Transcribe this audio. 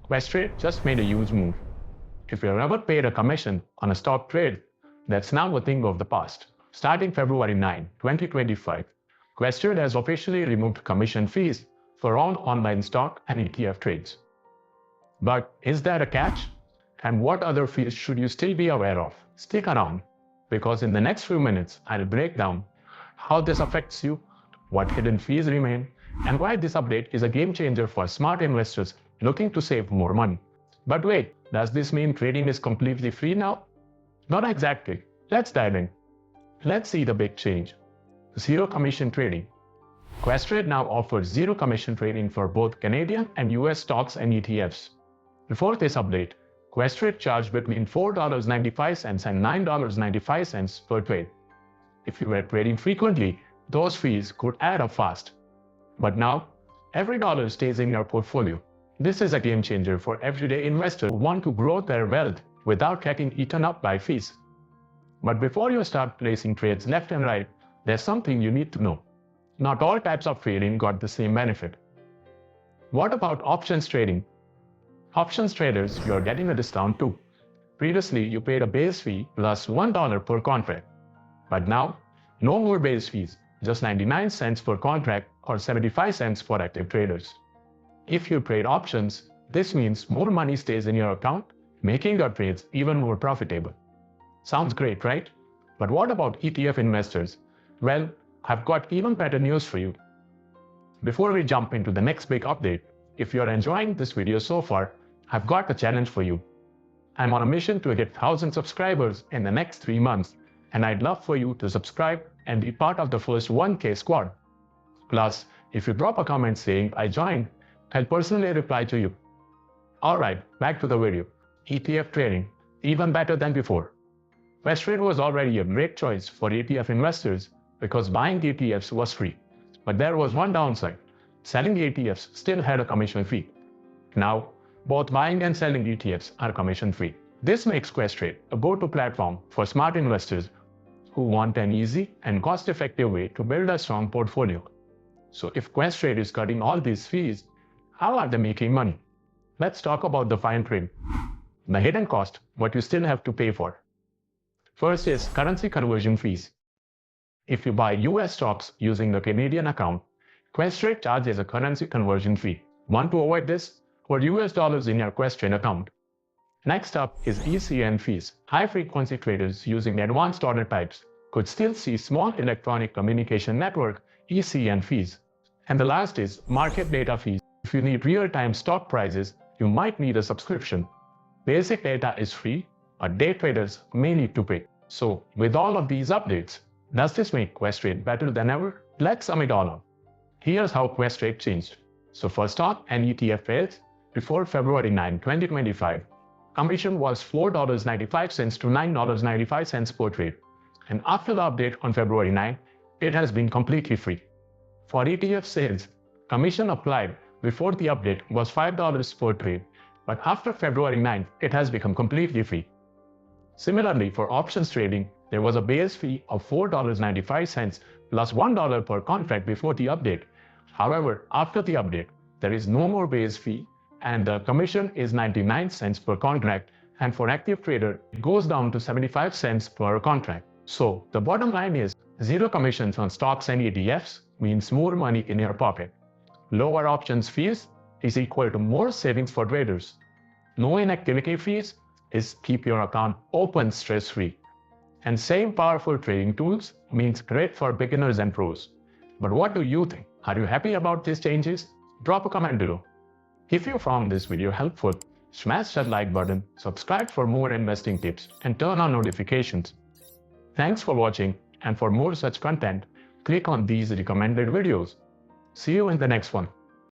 Questrade just made a huge move. If you ever paid a commission on a stock trade, that's now a thing of the past. Starting February 9, 2025, Questrade has officially removed commission fees for all online stock and ETF trades. But is there a catch? And what other fees should you still be aware of? Stick around, because in the next few minutes, I'll break down how this affects you, what hidden fees remain, and why this update is a game changer for smart investors looking to save more money. But wait, does this mean trading is completely free now? Not exactly. Let's dive in. Let's see the big change. Zero commission trading. Questrade now offers zero commission trading for both Canadian and US stocks and ETFs. Before this update, Questrade charged between $4.95 and $9.95 per trade. If you were trading frequently, those fees could add up fast. But now, every dollar stays in your portfolio. This is a game changer for everyday investors who want to grow their wealth without getting eaten up by fees. But before you start placing trades left and right, there's something you need to know. Not all types of trading got the same benefit. What about options trading? Options traders, you're getting a discount too. Previously, you paid a base fee plus $1 per contract. But now, no more base fees, just 99 cents per contract or 75 cents for active traders. If you trade options, this means more money stays in your account, making your trades even more profitable. Sounds great, right? But what about ETF investors? Well, I've got even better news for you. Before we jump into the next big update, if you're enjoying this video so far, I've got a challenge for you. I'm on a mission to get 1,000 subscribers in the next 3 months, and I'd love for you to subscribe and be part of the first 1K squad. Plus, if you drop a comment saying I joined, I'll personally reply to you. Alright, back to the video. ETF trading, even better than before. Questrade was already a great choice for ETF investors because buying ETFs was free. But there was one downside. Selling ETFs still had a commission fee. Now, both buying and selling ETFs are commission free. This makes Questrade a go-to platform for smart investors who want an easy and cost-effective way to build a strong portfolio. So if Questrade is cutting all these fees, how are they making money? Let's talk about the fine print. The hidden cost, what you still have to pay for. First is currency conversion fees. If you buy US stocks using the Canadian account, Questrade charges a currency conversion fee. Want to avoid this? Put US dollars in your Questrade account. Next up is ECN fees. High-frequency traders using advanced order types could still see small electronic communication network ECN fees. And the last is market data fees. If you need real-time stock prices, you might need a subscription. Basic data is free, but day traders may need to pay. So, with all of these updates, does this make Questrade better than ever? Let's sum it all up. Here's how Questrade changed. So for stock and ETF trades, before February 9, 2025, commission was $4.95 to $9.95 per trade. And after the update on February 9, it has been completely free. For ETF sales, commission applied before the update was $5 per trade, but after February 9, it has become completely free. Similarly, for options trading, there was a base fee of $4.95 plus $1 per contract before the update. However, after the update, there is no more base fee and the commission is 99 cents per contract, and for active trader, it goes down to 75 cents per contract. So, the bottom line is, zero commissions on stocks and ETFs means more money in your pocket. Lower options fees is equal to more savings for traders. No inactivity fees is keep your account open stress-free. And same powerful trading tools means great for beginners and pros. But what do you think? Are you happy about these changes? Drop a comment below. If you found this video helpful, smash that like button, subscribe for more investing tips, and turn on notifications. Thanks for watching, and for more such content, click on these recommended videos. See you in the next one.